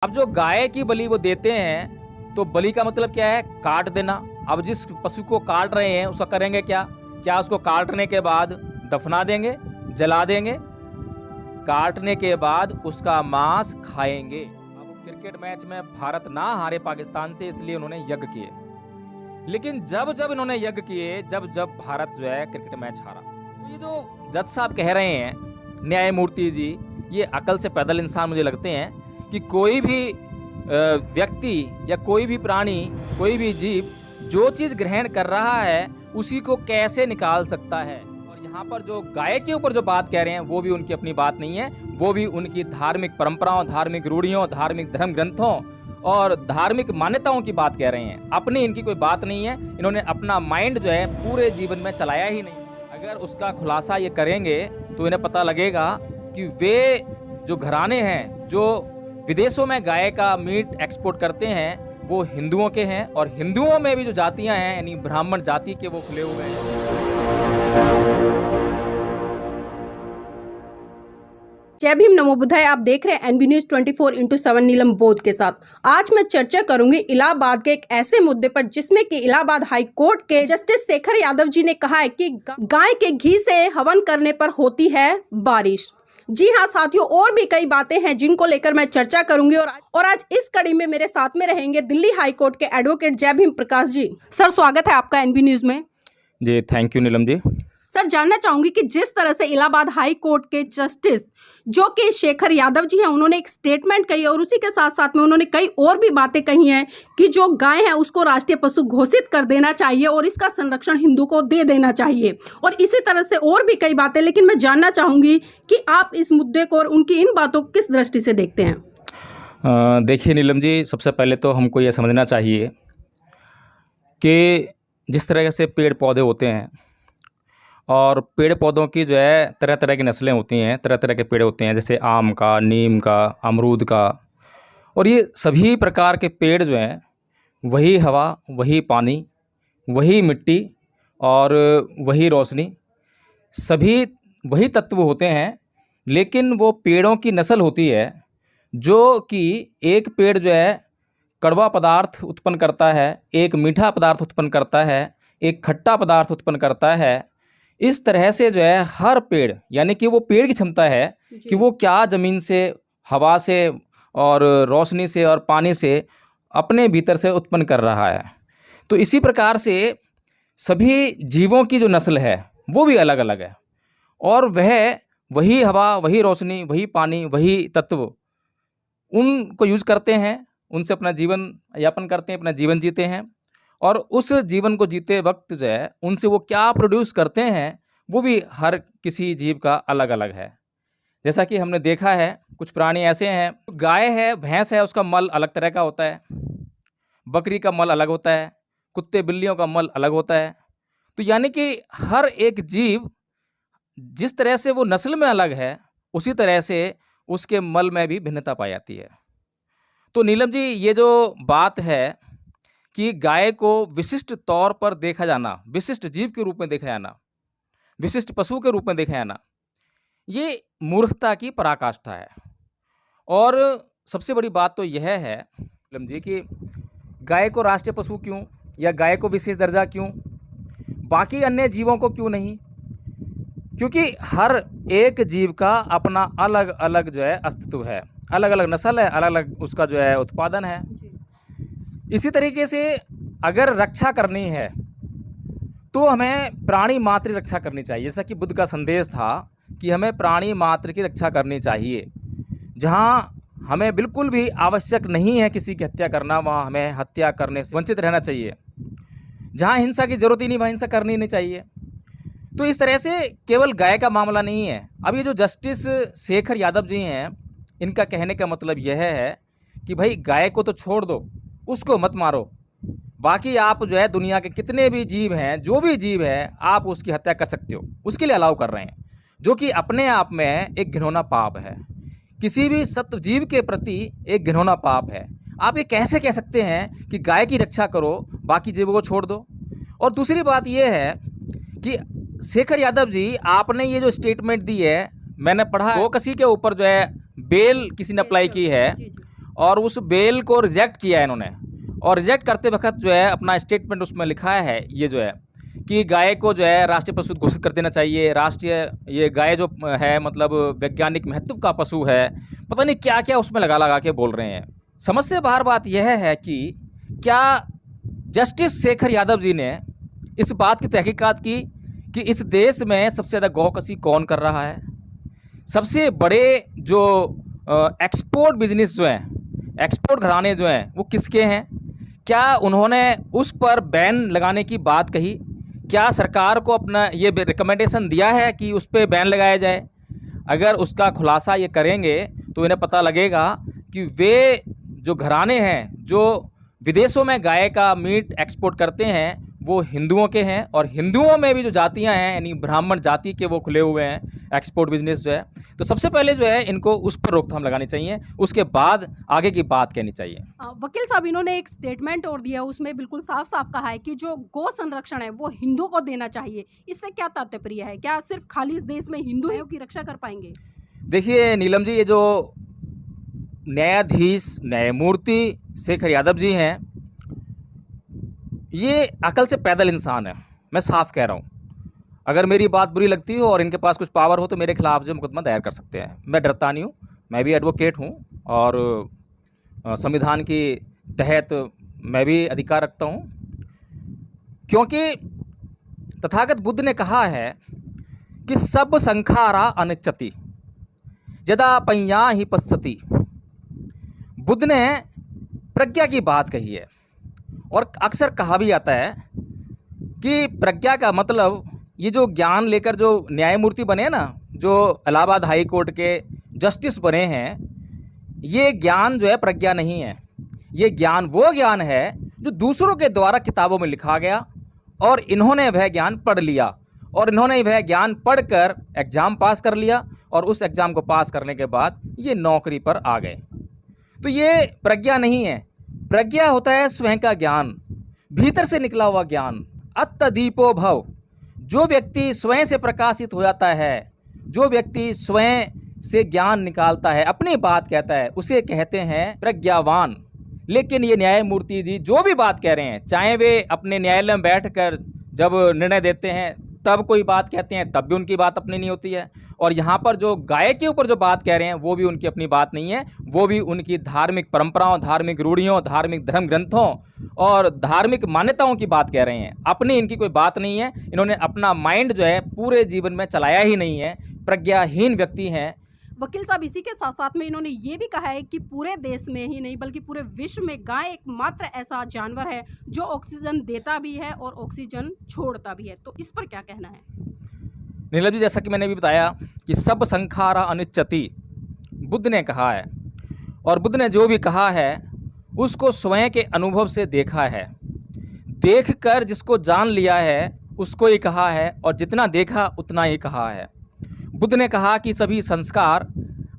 अब जो गाय की बलि वो देते हैं, तो बलि का मतलब क्या है? काट देना। अब जिस पशु को काट रहे हैं उसका करेंगे क्या? क्या उसको काटने के बाद दफना देंगे, जला देंगे? काटने के बाद उसका मांस खाएंगे। अब क्रिकेट मैच में भारत ना हारे पाकिस्तान से, इसलिए उन्होंने यज्ञ किए। लेकिन जब जब इन्होंने यज्ञ किए, जब जब भारत जो है क्रिकेट मैच हारा। तो ये जो जज साहब कह रहे हैं, न्यायमूर्ति जी, ये अकल से पैदल इंसान मुझे लगते हैं कि कोई भी व्यक्ति या कोई भी प्राणी, कोई भी जीव जो चीज ग्रहण कर रहा है उसी को कैसे निकाल सकता है। और यहाँ पर जो गाय के ऊपर जो बात कह रहे हैं वो भी उनकी अपनी बात नहीं है, वो भी उनकी धार्मिक परंपराओं, धार्मिक रूढ़ियों, धार्मिक धर्म ग्रंथों और धार्मिक मान्यताओं की बात कह रहे हैं। अपनी इनकी कोई बात नहीं है। इन्होंने अपना माइंड जो है पूरे जीवन में चलाया ही नहीं। अगर उसका खुलासा ये करेंगे तो इन्हें पता लगेगा कि वे जो घराने हैं जो विदेशों में गाय का मीट एक्सपोर्ट करते हैं वो हिंदुओं के हैं, और हिंदुओं में भी जो जातियां हैं यानी ब्राह्मण जाति के वो खुले हुए हैं। जय भीम, नमो बुद्धाय। आप देख रहे हैं एनबी न्यूज 24/7 नीलम बोध के साथ। आज मैं चर्चा करूंगी इलाहाबाद के एक ऐसे मुद्दे पर जिसमें कि इलाहाबाद हाई कोर्ट के जस्टिस शेखर यादव जी ने कहा है कि गाय के घी से हवन करने पर होती है बारिश। जी हाँ साथियों, और भी कई बातें हैं जिनको लेकर मैं चर्चा करूंगी। और आज इस कड़ी में मेरे साथ में रहेंगे दिल्ली हाई कोर्ट के एडवोकेट जय भीम प्रकाश जी। सर, स्वागत है आपका एनबी न्यूज में। जी, thank you Neelam ji. Sir, जानना चाहूंगी कि जिस तरह से इलाहाबाद हाई कोर्ट के जस्टिस जो कि शेखर यादव जी हैं, उन्होंने एक स्टेटमेंट कही और उसी के साथ साथ में उन्होंने कई और भी बातें कही हैं कि जो गाय है उसको राष्ट्रीय पशु घोषित कर देना चाहिए और इसका संरक्षण हिंदू को दे देना चाहिए, और इसी तरह से और भी कई बातें। लेकिन मैं जानना चाहूंगी कि आप इस मुद्दे को और उनकी इन बातों को किस दृष्टि से देखते हैं। देखिए नीलम जी, सबसे पहले तो हमको ये समझना चाहिए कि जिस तरह से पेड़ पौधे होते हैं और पेड़ पौधों की जो है तरह तरह की नस्लें होती हैं, तरह तरह के पेड़ होते हैं, जैसे आम का, नीम का, अमरूद का, और ये सभी प्रकार के पेड़ जो हैं वही हवा, वही पानी, वही मिट्टी और वही रोशनी, सभी वही तत्व होते हैं। लेकिन वो पेड़ों की नस्ल होती है जो कि एक पेड़ जो है कड़वा पदार्थ उत्पन्न करता है, एक मीठा पदार्थ उत्पन्न करता है, एक खट्टा पदार्थ उत्पन्न करता है। इस तरह से जो है हर पेड़, यानी कि वो पेड़ की क्षमता है कि वो क्या ज़मीन से, हवा से और रोशनी से और पानी से अपने भीतर से उत्पन्न कर रहा है। तो इसी प्रकार से सभी जीवों की जो नस्ल है वो भी अलग अलग है, और वह वही हवा, वही रोशनी, वही पानी, वही तत्व उनको यूज़ करते हैं, उनसे अपना जीवन यापन करते हैं, अपना जीवन जीते हैं। और उस जीवन को जीते वक्त जो है उनसे वो क्या प्रोड्यूस करते हैं वो भी हर किसी जीव का अलग अलग है। जैसा कि हमने देखा है कुछ प्राणी ऐसे हैं, गाय है, भैंस है, उसका मल अलग तरह का होता है, बकरी का मल अलग होता है, कुत्ते बिल्लियों का मल अलग होता है। तो यानी कि हर एक जीव जिस तरह से वो नस्ल में अलग है उसी तरह से उसके मल में भी भिन्नता पाई जाती है। तो नीलम जी, ये जो बात है कि गाय को विशिष्ट तौर पर देखा जाना, विशिष्ट जीव के रूप में देखा जाना, विशिष्ट पशु के रूप में देखा जाना, ये मूर्खता की पराकाष्ठा है। और सबसे बड़ी बात तो यह है नीलम जी कि गाय को राष्ट्रीय पशु क्यों, या गाय को विशेष दर्जा क्यों, बाकी अन्य जीवों को क्यों नहीं? क्योंकि हर एक जीव का अपना अलग अलग जो है अस्तित्व है, अलग अलग नस्ल है, अलग अलग उसका जो है उत्पादन है। इसी तरीके से अगर रक्षा करनी है तो हमें प्राणी मात्र की रक्षा करनी चाहिए। जैसा कि बुद्ध का संदेश था कि हमें प्राणी मात्र की रक्षा करनी चाहिए। जहाँ हमें बिल्कुल भी आवश्यक नहीं है किसी की हत्या करना, वहाँ हमें हत्या करने से वंचित रहना चाहिए। जहाँ हिंसा की जरूरत ही नहीं वहाँ हिंसा करनी नहीं चाहिए। तो इस तरह से केवल गाय का मामला नहीं है। अब ये जो जस्टिस शेखर यादव जी हैं, इनका कहने का मतलब यह है कि भाई गाय को तो छोड़ दो, उसको मत मारो, बाकी आप जो है दुनिया के कितने भी जीव हैं, जो भी जीव है आप उसकी हत्या कर सकते हो, उसके लिए अलाउ कर रहे हैं, जो कि अपने आप में एक घिनौना पाप है। किसी भी सत्व जीव के प्रति एक घिनौना पाप है। आप ये कैसे कह सकते हैं कि गाय की रक्षा करो, बाकी जीवों को छोड़ दो? और दूसरी बात यह है कि शेखर यादव जी, आपने ये जो स्टेटमेंट दी है, मैंने पढ़ा वो किसी के ऊपर जो है बेल किसी ने अप्लाई की है, और उस बेल को रिजेक्ट किया है इन्होंने। और रिजेक्ट करते वक्त जो है अपना स्टेटमेंट उसमें लिखा है ये जो है कि गाय को जो है राष्ट्रीय पशु घोषित कर देना चाहिए। राष्ट्रीय ये गाय जो है मतलब वैज्ञानिक महत्व का पशु है, पता नहीं क्या क्या उसमें लगा लगा के बोल रहे हैं। समझ से बाहर बात यह है कि क्या जस्टिस शेखर यादव जी ने इस बात की तहकीकात की कि इस देश में सबसे ज़्यादा गौकशी कौन कर रहा है, सबसे बड़े जो एक्सपोर्ट बिजनेस जो हैं, एक्सपोर्ट घराने जो हैं वो किसके हैं? क्या उन्होंने उस पर बैन लगाने की बात कही? क्या सरकार को अपना ये रिकमेंडेशन दिया है कि उस पर बैन लगाया जाए? अगर उसका खुलासा ये करेंगे तो इन्हें पता लगेगा कि वे जो घराने हैं जो विदेशों में गाय का मीट एक्सपोर्ट करते हैं वो हिंदुओं के हैं, और हिंदुओं में भी जो जातियां हैं यानी ब्राह्मण जाति के वो खुले हुए हैं एक्सपोर्ट बिजनेस जो है। तो सबसे पहले जो है इनको उस पर रोकथाम लगानी चाहिए, उसके बाद आगे की बात कहनी चाहिए। वकील साहब, इन्होंने एक स्टेटमेंट और दिया, उसमें बिल्कुल साफ साफ कहा है कि जो गौ संरक्षण है वो हिंदुओं को देना चाहिए। इससे क्या तात्पर्य है? क्या सिर्फ खाली इस देश में हिंदू की रक्षा कर पाएंगे? देखिए नीलम जी, ये जो न्यायाधीश न्यायमूर्ति शेखर यादव जी हैं ये अकल से पैदल इंसान है, मैं साफ कह रहा हूँ। अगर मेरी बात बुरी लगती हो और इनके पास कुछ पावर हो तो मेरे खिलाफ जो मुकदमा दायर कर सकते हैं। मैं डरता नहीं हूँ, मैं भी एडवोकेट हूँ और संविधान के तहत मैं भी अधिकार रखता हूँ, क्योंकि तथागत बुद्ध ने कहा है कि सब संखारा अनिच्यति यदा पय्या ही पश्यति। बुद्ध ने प्रज्ञा की बात कही है, और अक्सर कहा भी जाता है कि प्रज्ञा का मतलब ये जो ज्ञान लेकर जो न्यायमूर्ति बने ना, जो इलाहाबाद हाई कोर्ट के जस्टिस बने हैं, ये ज्ञान जो है प्रज्ञा नहीं है। ये ज्ञान वो ज्ञान है जो दूसरों के द्वारा किताबों में लिखा गया और इन्होंने वह ज्ञान पढ़ लिया, और इन्होंने वह ज्ञान पढ़कर एग्ज़ाम पास कर लिया, और उस एग्ज़ाम को पास करने के बाद ये नौकरी पर आ गए। तो ये प्रज्ञा नहीं है। प्रज्ञा होता है स्वयं का ज्ञान, भीतर से निकला हुआ ज्ञान। अत्तदीपो भव, जो व्यक्ति स्वयं से प्रकाशित हो जाता है, जो व्यक्ति स्वयं से ज्ञान निकालता है, अपनी बात कहता है, उसे कहते हैं प्रज्ञावान। लेकिन ये न्यायमूर्ति जी जो भी बात कह रहे हैं, चाहे वे अपने न्यायालय में बैठकर जब निर्णय देते हैं तब कोई बात कहते हैं, तब भी उनकी बात अपनी नहीं होती है, और यहाँ पर जो गाय के ऊपर जो बात कह रहे हैं वो भी उनकी अपनी बात नहीं है, वो भी उनकी धार्मिक परंपराओं, धार्मिक रूढ़ियों, धार्मिक धर्म ग्रंथों और धार्मिक मान्यताओं की बात कह रहे हैं। अपनी इनकी कोई बात नहीं है। इन्होंने अपना माइंड जो है पूरे जीवन में चलाया ही नहीं है, प्रज्ञाहीन व्यक्ति हैं। वकील साहब, इसी के साथ साथ में इन्होंने ये भी कहा है कि पूरे देश में ही नहीं बल्कि पूरे विश्व में गाय एकमात्र ऐसा जानवर है जो ऑक्सीजन देता भी है और ऑक्सीजन छोड़ता भी है। तो इस पर क्या कहना है? नीलम जी, जैसा कि मैंने भी बताया कि सब संखारा अनिच्यति बुद्ध ने कहा है, और बुद्ध ने जो भी कहा है उसको स्वयं के अनुभव से देखा है। देख कर जिसको जान लिया है उसको ही कहा है, और जितना देखा उतना ही कहा है। बुद्ध ने कहा कि सभी संस्कार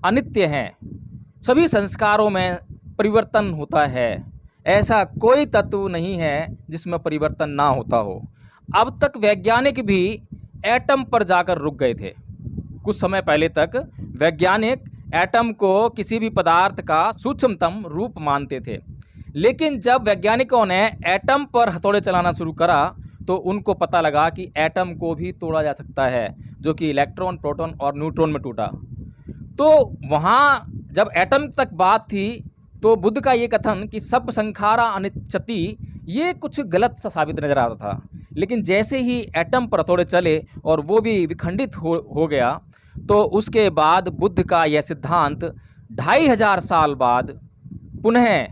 अनित्य हैं, सभी संस्कारों में परिवर्तन होता है, ऐसा कोई तत्व नहीं है जिसमें परिवर्तन ना होता हो। अब तक वैज्ञानिक भी एटम पर जाकर रुक गए थे। कुछ समय पहले तक वैज्ञानिक एटम को किसी भी पदार्थ का सूक्ष्मतम रूप मानते थे, लेकिन जब वैज्ञानिकों ने एटम पर हथौड़े चलाना शुरू करा तो उनको पता लगा कि एटम को भी तोड़ा जा सकता है, जो कि इलेक्ट्रॉन, प्रोटॉन और न्यूट्रॉन में टूटा। तो वहाँ जब एटम तक बात थी तो बुद्ध का ये कथन कि सब संखारा अनिच्यति ये कुछ गलत सा साबित नजर आता था। लेकिन जैसे ही एटम पर हथौड़े चले और वो भी विखंडित हो गया, तो उसके बाद बुद्ध का यह सिद्धांत 2500 साल बाद पुनः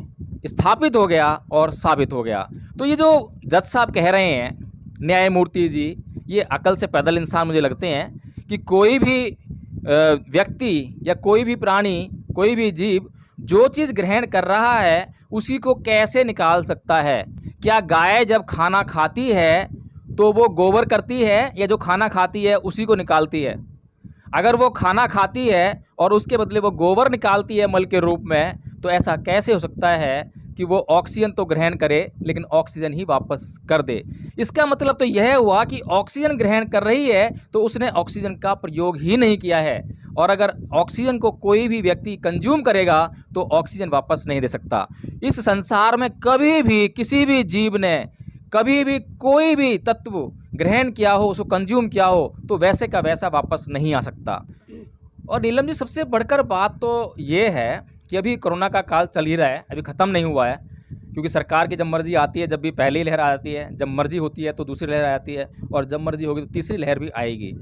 स्थापित हो गया और साबित हो गया। तो ये जो जज साहब कह रहे हैं, न्यायमूर्ति जी, ये अकल से पैदल इंसान मुझे लगते हैं कि कोई भी व्यक्ति या कोई भी प्राणी, कोई भी जीव जो चीज़ ग्रहण कर रहा है उसी को कैसे निकाल सकता है। क्या गाय जब खाना खाती है तो वो गोबर करती है, या जो खाना खाती है उसी को निकालती है? अगर वो खाना खाती है और उसके बदले वो गोबर निकालती है मल के रूप में, तो ऐसा कैसे हो सकता है कि वो ऑक्सीजन तो ग्रहण करे लेकिन ऑक्सीजन ही वापस कर दे? इसका मतलब तो यह हुआ कि ऑक्सीजन ग्रहण कर रही है तो उसने ऑक्सीजन का प्रयोग ही नहीं किया है, और अगर ऑक्सीजन को कोई भी व्यक्ति कंज्यूम करेगा तो ऑक्सीजन वापस नहीं दे सकता। इस संसार में कभी भी किसी भी जीव ने कभी भी कोई भी तत्व ग्रहण किया हो, उसको कंज्यूम किया हो, तो वैसे का वैसा वापस नहीं आ सकता। और नीलम जी, सबसे बढ़कर बात तो ये है कि अभी कोरोना का काल चल ही रहा है, अभी ख़त्म नहीं हुआ है, क्योंकि सरकार की जब मर्ज़ी आती है, जब भी पहली लहर आती है, जब मर्ज़ी होती है तो दूसरी लहर आती है, और जब मर्ज़ी होगी तो तीसरी लहर भी आएगी।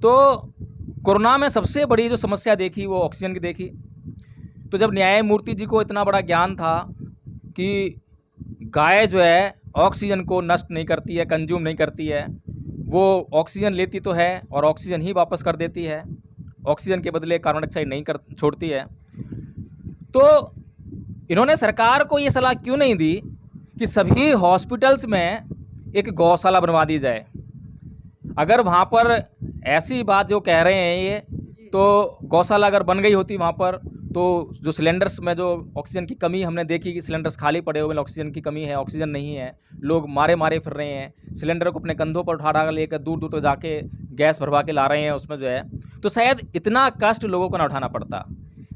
तो कोरोना में सबसे बड़ी जो समस्या देखी वो ऑक्सीजन की देखी। तो जब न्यायमूर्ति जी को इतना बड़ा ज्ञान था कि गाय जो है ऑक्सीजन को नष्ट नहीं करती है, कंज्यूम नहीं करती है, वो ऑक्सीजन लेती तो है और ऑक्सीजन ही वापस कर देती है, ऑक्सीजन के बदले कार्बन डाइऑक्साइड नहीं कर छोड़ती है। तो इन्होंने सरकार को ये सलाह क्यों नहीं दी कि सभी हॉस्पिटल्स में एक गौशाला बनवा दी जाए। अगर वहाँ पर ऐसी बात जो कह रहे हैं ये, तो गौशाला अगर बन गई होती वहाँ पर, तो जो सिलेंडर्स में जो ऑक्सीजन की कमी हमने देखी कि सिलेंडर्स खाली पड़े हुए, ऑक्सीजन की कमी है, ऑक्सीजन नहीं है, लोग मारे मारे फिर रहे हैं, सिलेंडर को अपने कंधों पर उठा लेकर दूर दूर तक जाके गैस भरवा के ला रहे हैं उसमें जो है, तो शायद इतना कष्ट लोगों को ना उठाना पड़ता।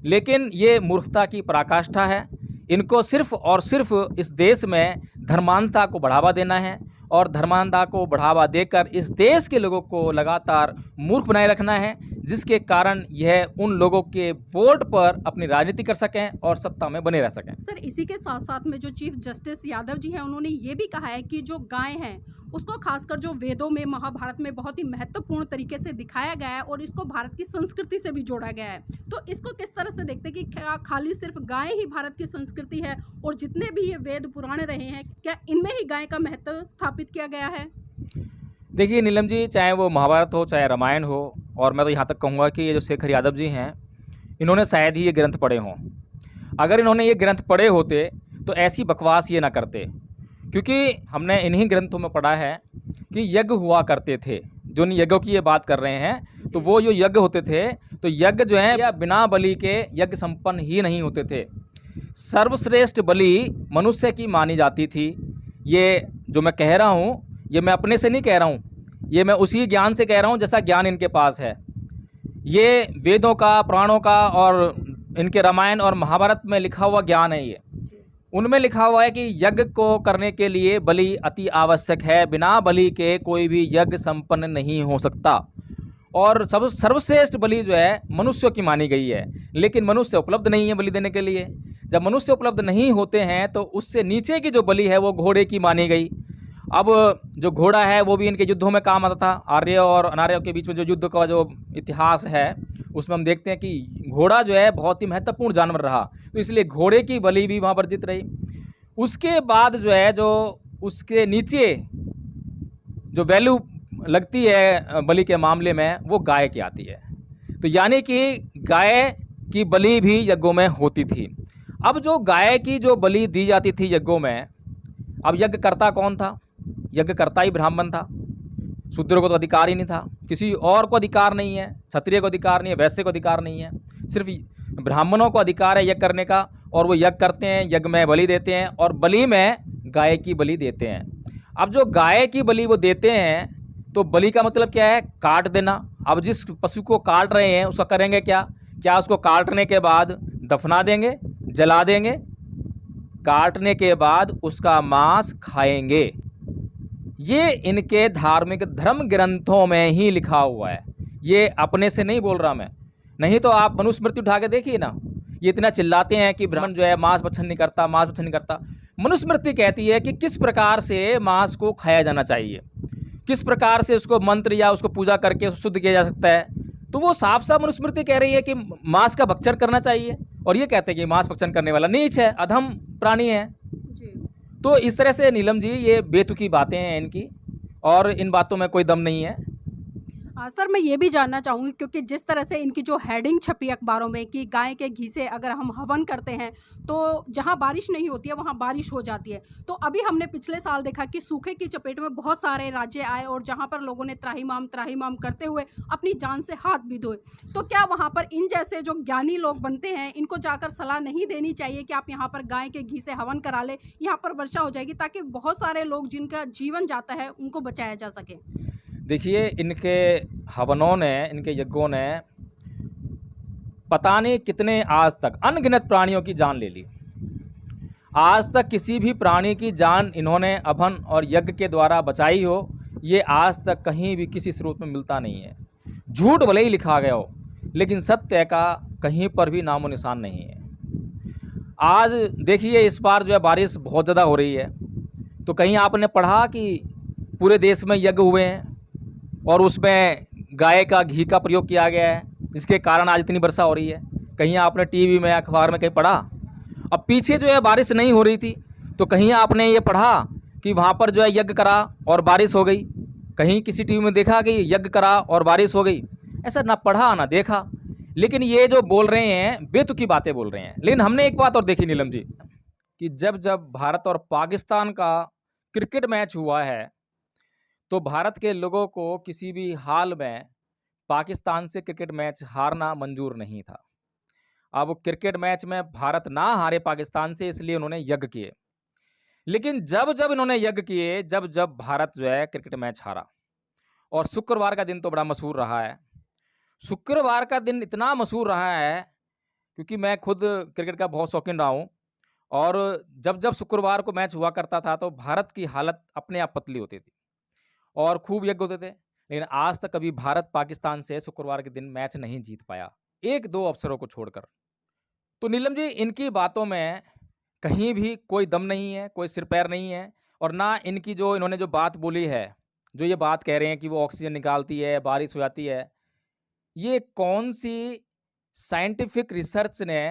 लेकिन ये मूर्खता की पराकाष्ठा है। इनको सिर्फ और सिर्फ इस देश में धर्मांधता को बढ़ावा देना है, और धर्मांधता को बढ़ावा देकर इस देश के लोगों को लगातार मूर्ख बनाए रखना है, जिसके कारण यह उन लोगों के वोट पर अपनी राजनीति कर सकें और सत्ता में बने रह सकें। सर, इसी के साथ साथ में जो चीफ जस्टिस यादव जी हैं, उन्होंने ये भी कहा है कि जो गाय हैं उसको खासकर जो वेदों में, महाभारत में बहुत ही महत्वपूर्ण तरीके से दिखाया गया है और इसको भारत की संस्कृति से भी जोड़ा गया है। तो इसको किस तरह से देखते हैं कि क्या खाली सिर्फ गाय ही भारत की संस्कृति है, और जितने भी ये वेद पुराण रहे हैं, क्या इनमें ही गाय का महत्व स्थापित किया गया है? देखिए नीलम जी, चाहे वो महाभारत हो चाहे रामायण हो, और मैं तो यहाँ तक कहूँगा कि ये जो शेखर यादव जी हैं, इन्होंने शायद ही ये ग्रंथ पढ़े हों। अगर इन्होंने ये ग्रंथ पढ़े होते तो ऐसी बकवास ये ना करते, क्योंकि हमने इन्हीं ग्रंथों में पढ़ा है कि यज्ञ हुआ करते थे। जो इन यज्ञों की ये बात कर रहे हैं, तो वो जो यज्ञ होते थे, तो यज्ञ जो है या बिना बलि के यज्ञ संपन्न ही नहीं होते थे। सर्वश्रेष्ठ बलि मनुष्य की मानी जाती थी। ये जो मैं कह रहा हूँ, ये मैं अपने से नहीं कह रहा हूँ, ये मैं उसी ज्ञान से कह रहा हूँ जैसा ज्ञान इनके पास है। ये वेदों का, पुराणों का और इनके रामायण और महाभारत में लिखा हुआ ज्ञान है। ये उनमें लिखा हुआ है कि यज्ञ को करने के लिए बलि अति आवश्यक है, बिना बलि के कोई भी यज्ञ संपन्न नहीं हो सकता। और सर्वश्रेष्ठ बलि जो है मनुष्यों की मानी गई है, लेकिन मनुष्य उपलब्ध नहीं है बलि देने के लिए। जब मनुष्य उपलब्ध नहीं होते हैं तो उससे नीचे की जो बलि है वो घोड़े की मानी गई। अब जो घोड़ा है वो भी इनके युद्धों में काम आता था। आर्य और अनार्य के बीच में जो युद्ध का जो इतिहास है उसमें हम देखते हैं कि घोड़ा जो है बहुत ही महत्वपूर्ण जानवर रहा, तो इसलिए घोड़े की बलि भी वहाँ पर जीत रही। उसके बाद जो है, जो उसके नीचे जो वैल्यू लगती है बलि के मामले में, वो गाय की आती है। तो यानी कि गाय की बलि भी यज्ञों में होती थी। अब जो गाय की जो बलि दी जाती थी यज्ञों में, अब यज्ञ करता कौन था? यज्ञ करता ही ब्राह्मण था। शूद्र को तो अधिकार ही नहीं था, किसी और को अधिकार नहीं है, क्षत्रिय को अधिकार नहीं है, वैश्य को अधिकार नहीं है, सिर्फ ब्राह्मणों को अधिकार है यज्ञ करने का। और वो यज्ञ करते हैं, यज्ञ में बलि देते हैं, और बलि में गाय की बलि देते हैं। अब जो गाय की बलि वो देते हैं, तो बलि का मतलब क्या है? काट देना। अब जिस पशु को काट रहे हैं उसका करेंगे क्या? क्या उसको काटने के बाद दफना देंगे, जला देंगे? काटने के बाद उसका मांस खाएंगे। ये इनके धार्मिक धर्म ग्रंथों में ही लिखा हुआ है, ये अपने से नहीं बोल रहा मैं। नहीं तो आप मनुस्मृति उठा के देखिए ना, ये इतना चिल्लाते हैं कि ब्राह्मण जो है मांस भक्षण नहीं करता, मांस भक्षण नहीं करता। मनुस्मृति कहती है कि किस प्रकार से मांस को खाया जाना चाहिए, किस प्रकार से उसको मंत्र या उसको पूजा करके शुद्ध किया जा सकता है। तो वो साफ साफ मनुस्मृति कह रही है कि मांस का भक्षण करना चाहिए, और ये कहते हैं कि मांस भक्षण करने वाला नीच है, अधम प्राणी है। तो इस तरह से नीलम जी ये बेतुकी बातें हैं इनकी, और इन बातों में कोई दम नहीं है। सर, मैं ये भी जानना चाहूँगी, क्योंकि जिस तरह से इनकी जो हेडिंग छपी अखबारों में कि गाय के घी से अगर हम हवन करते हैं तो जहाँ बारिश नहीं होती है वहाँ बारिश हो जाती है। तो अभी हमने पिछले साल देखा कि सूखे की चपेट में बहुत सारे राज्य आए, और जहाँ पर लोगों ने त्राहिमाम करते हुए अपनी जान से हाथ भी धोए। तो क्या वहाँ पर इन जैसे जो ज्ञानी लोग बनते हैं, इनको जाकर सलाह नहीं देनी चाहिए कि आप यहाँ पर गाय के घी से हवन करा ले, यहाँ पर वर्षा हो जाएगी, ताकि बहुत सारे लोग जिनका जीवन जाता है उनको बचाया जा सके? देखिए, इनके हवनों ने, इनके यज्ञों ने पता नहीं कितने आज तक अनगिनत प्राणियों की जान ले ली। आज तक किसी भी प्राणी की जान इन्होंने अभन और यज्ञ के द्वारा बचाई हो, ये आज तक कहीं भी किसी स्रोत में मिलता नहीं है। झूठ भले ही लिखा गया हो, लेकिन सत्य का कहीं पर भी नामो निशान नहीं है। आज देखिए इस बार जो है बारिश बहुत ज़्यादा हो रही है, तो कहीं आपने पढ़ा कि पूरे देश में यज्ञ हुए हैं और उसमें गाय का घी का प्रयोग किया गया है, जिसके कारण आज इतनी वर्षा हो रही है। कहीं आपने टीवी में अखबार में कहीं पढ़ा। अब पीछे जो है बारिश नहीं हो रही थी, तो कहीं आपने ये पढ़ा कि वहाँ पर जो है यज्ञ करा और बारिश हो गई। कहीं किसी टीवी में देखा कि यज्ञ करा और बारिश हो गई। ऐसा ना पढ़ा ना देखा, लेकिन ये जो बोल रहे हैं बेतुकी बातें बोल रहे हैं। लेकिन हमने एक बात और देखी नीलम जी, कि जब जब भारत और पाकिस्तान का क्रिकेट मैच हुआ है, तो भारत के लोगों को किसी भी हाल में पाकिस्तान से क्रिकेट मैच हारना मंजूर नहीं था। अब क्रिकेट मैच में भारत ना हारे पाकिस्तान से, इसलिए उन्होंने यज्ञ किए। लेकिन जब जब इन्होंने यज्ञ किए, जब जब भारत जो है क्रिकेट मैच हारा। और शुक्रवार का दिन तो बड़ा मशहूर रहा है। शुक्रवार का दिन इतना मशहूर रहा है क्योंकि मैं खुद क्रिकेट का बहुत शौकीन रहा हूँ, और जब जब शुक्रवार को मैच हुआ करता था तो भारत की हालत अपने आप पतली होती थी और खूब यज्ञ होते थे। लेकिन आज तक कभी भारत पाकिस्तान से शुक्रवार के दिन मैच नहीं जीत पाया, एक दो अवसरों को छोड़कर। तो नीलम जी, इनकी बातों में कहीं भी कोई दम नहीं है, कोई सिर पैर नहीं है। और ना इनकी जो इन्होंने जो बात बोली है, जो ये बात कह रहे हैं कि वो ऑक्सीजन निकालती है, बारिश हो जाती है, ये कौन सी साइंटिफिक रिसर्च ने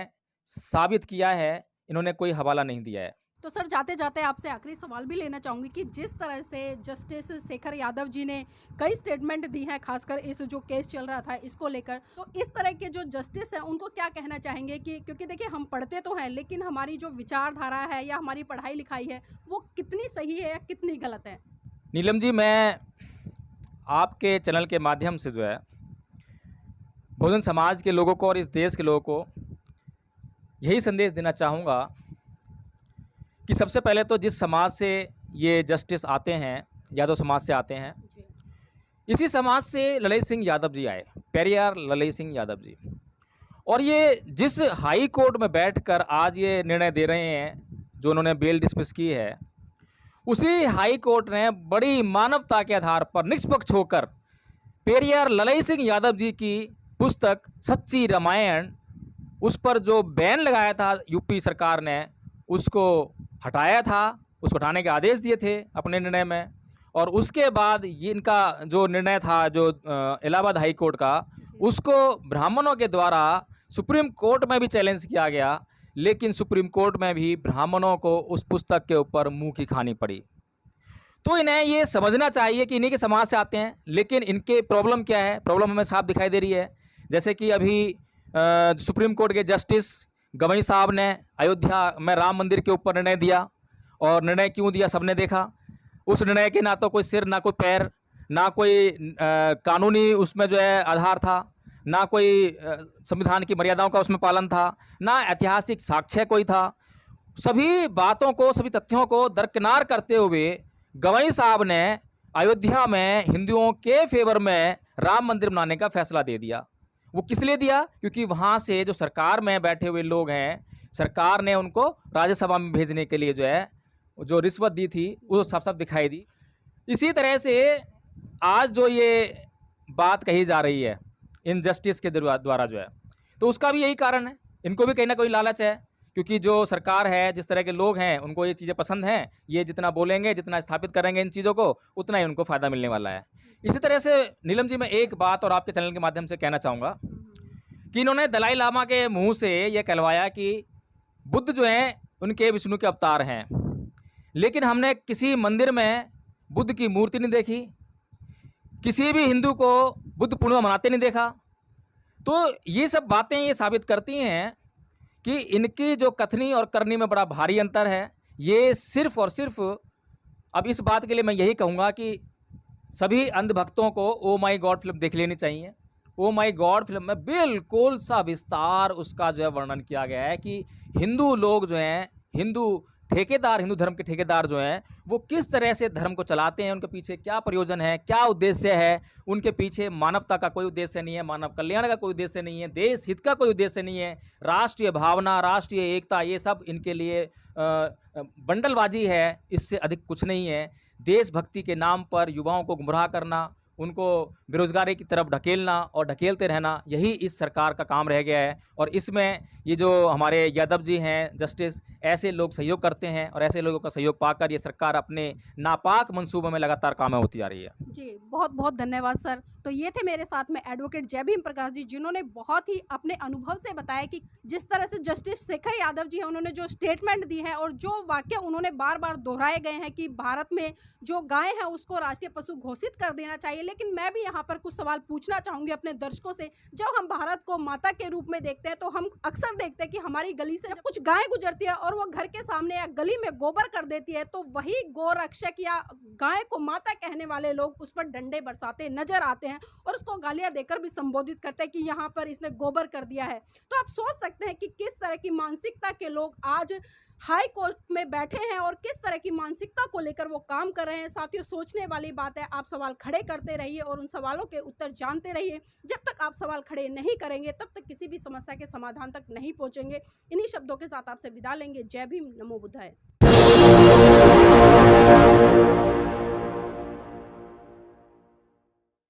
साबित किया है, इन्होंने कोई हवाला नहीं दिया है। तो सर, जाते जाते आपसे आखिरी सवाल भी लेना चाहूँगी कि जिस तरह से जस्टिस शेखर यादव जी ने कई स्टेटमेंट दी हैं, खासकर इस जो केस चल रहा था इसको लेकर, तो इस तरह के जो जस्टिस हैं उनको क्या कहना चाहेंगे? कि क्योंकि देखिए हम पढ़ते तो हैं, लेकिन हमारी जो विचारधारा है या हमारी पढ़ाई लिखाई है वो कितनी सही है या कितनी गलत है? नीलम जी, मैं आपके चैनल के माध्यम से जो है बहुजन समाज के लोगों को और इस देश के लोगों को यही संदेश देना चाहूँगा कि सबसे पहले तो जिस समाज से ये जस्टिस आते हैं, यादव समाज से आते हैं, इसी समाज से ललित सिंह यादव जी आए, पेरियार ललित सिंह यादव जी। और ये जिस हाई कोर्ट में बैठकर आज ये निर्णय दे रहे हैं, जो उन्होंने बेल डिसमिस की है, उसी हाई कोर्ट ने बड़ी मानवता के आधार पर निष्पक्ष होकर पेरियार ललित सिंह यादव जी की पुस्तक सच्ची रामायण, उस पर जो बैन लगाया था यूपी सरकार ने, उसको हटाया था, उसको हटाने के आदेश दिए थे अपने निर्णय में। और उसके बाद ये इनका जो निर्णय था, जो इलाहाबाद हाई कोर्ट का, उसको ब्राह्मणों के द्वारा सुप्रीम कोर्ट में भी चैलेंज किया गया, लेकिन सुप्रीम कोर्ट में भी ब्राह्मणों को उस पुस्तक के ऊपर मुंह की खानी पड़ी। तो इन्हें ये समझना चाहिए कि इन्हीं के समाज से आते हैं, लेकिन इनके प्रॉब्लम क्या है, प्रॉब्लम हमें साफ दिखाई दे रही है। जैसे कि अभी सुप्रीम कोर्ट के जस्टिस गवई साहब ने अयोध्या में राम मंदिर के ऊपर निर्णय दिया, और निर्णय क्यों दिया सबने देखा। उस निर्णय के ना तो कोई सिर, ना कोई पैर, ना कोई कानूनी उसमें जो है आधार था, ना कोई संविधान की मर्यादाओं का उसमें पालन था, ना ऐतिहासिक साक्ष्य कोई था। सभी बातों को, सभी तथ्यों को दरकिनार करते हुए गवई साहब ने अयोध्या में हिंदुओं के फेवर में राम मंदिर बनाने का फैसला दे दिया। वो किस लिए दिया? क्योंकि वहाँ से जो सरकार में बैठे हुए लोग हैं, सरकार ने उनको राज्यसभा में भेजने के लिए जो है जो रिश्वत दी थी, वो साफ साफ दिखाई दी। इसी तरह से आज जो ये बात कही जा रही है इनजस्टिस के द्वारा जो है, तो उसका भी यही कारण है। इनको भी कहीं ना कोई लालच है, क्योंकि जो सरकार है, जिस तरह के लोग हैं, उनको ये चीज़ें पसंद हैं। ये जितना बोलेंगे, जितना स्थापित करेंगे इन चीज़ों को, उतना ही उनको फ़ायदा मिलने वाला है। इसी तरह से नीलम जी, मैं एक बात और आपके चैनल के माध्यम से कहना चाहूँगा कि इन्होंने दलाई लामा के मुंह से ये कहलवाया कि बुद्ध जो हैं उनके विष्णु के अवतार हैं, लेकिन हमने किसी मंदिर में बुद्ध की मूर्ति नहीं देखी, किसी भी हिंदू को बुद्ध पूर्णिमा मनाते नहीं देखा। तो ये सब बातें ये साबित करती हैं कि इनकी जो कथनी और करनी में बड़ा भारी अंतर है। ये सिर्फ और सिर्फ, अब इस बात के लिए मैं यही कहूँगा कि सभी अंधभक्तों को ओ माई गॉड फिल्म देख लेनी चाहिए। ओ माई गॉड फिल्म में बिल्कुल सा विस्तार उसका जो है वर्णन किया गया है कि हिंदू लोग जो हैं, हिंदू ठेकेदार, हिंदू धर्म के ठेकेदार जो हैं, वो किस तरह से धर्म को चलाते हैं, उनके पीछे क्या प्रयोजन है, क्या उद्देश्य है, उनके पीछे मानवता का कोई उद्देश्य नहीं है, मानव कल्याण का कोई उद्देश्य नहीं है, देश हित का कोई उद्देश्य नहीं है, राष्ट्रीय भावना, राष्ट्रीय एकता, ये सब इनके लिए बंडलबाजी है, इससे अधिक कुछ नहीं है। देशभक्ति के नाम पर युवाओं को गुमराह करना, उनको बेरोजगारी की तरफ ढकेलना और ढकेलते रहना, यही इस सरकार का काम रह गया है। और इसमें ये जो हमारे यादव जी हैं जस्टिस, ऐसे लोग सहयोग करते हैं और ऐसे लोगों का सहयोग पाकर ये सरकार अपने नापाक मंसूबों में लगातार कामयाब होती जा रही है। जी, बहुत बहुत धन्यवाद सर। तो ये थे मेरे साथ में एडवोकेट जय भीम प्रकाश जी, जिन्होंने बहुत ही अपने अनुभव से बताया कि जिस तरह से जस्टिस शेखर यादव जी हैं, उन्होंने जो स्टेटमेंट दी है और जो वाक्य उन्होंने बार बार दोहराए गए हैं कि भारत में जो गाय है उसको राष्ट्रीय पशु घोषित कर देना चाहिए। लेकिन मैं भी यहाँ पर कुछ सवाल पूछना चाहूँगी अपने दर्शकों से। जब हम भारत को माता के रूप में देखते हैं तो हम अक्सर देखते हैं कि हमारी गली से जब कुछ गाय गुजरती है और वो घर के सामने या गली में गोबर कर देती है, तो वही गोरक्षक या गाय को माता कहने वाले लोग उस पर डंडे बरसाते नजर आते हैं और उसको गालियां देकर भी संबोधित करते हैं कि यहाँ पर इसने गोबर कर दिया है। तो आप सोच सकते हैं कि किस तरह की मानसिकता के लोग आज हाई कोर्ट में बैठे हैं और किस तरह की मानसिकता को लेकर वो काम कर रहे हैं। साथियों, सोचने वाली बात है। आप सवाल खड़े करते रहिए और उन सवालों के उत्तर जानते रहिए। जब तक आप सवाल खड़े नहीं करेंगे तब तक किसी भी समस्या के समाधान तक नहीं पहुंचेंगे। इन्हीं शब्दों के साथ आपसे विदा लेंगे। जय भीम, नमो बुद्धाय।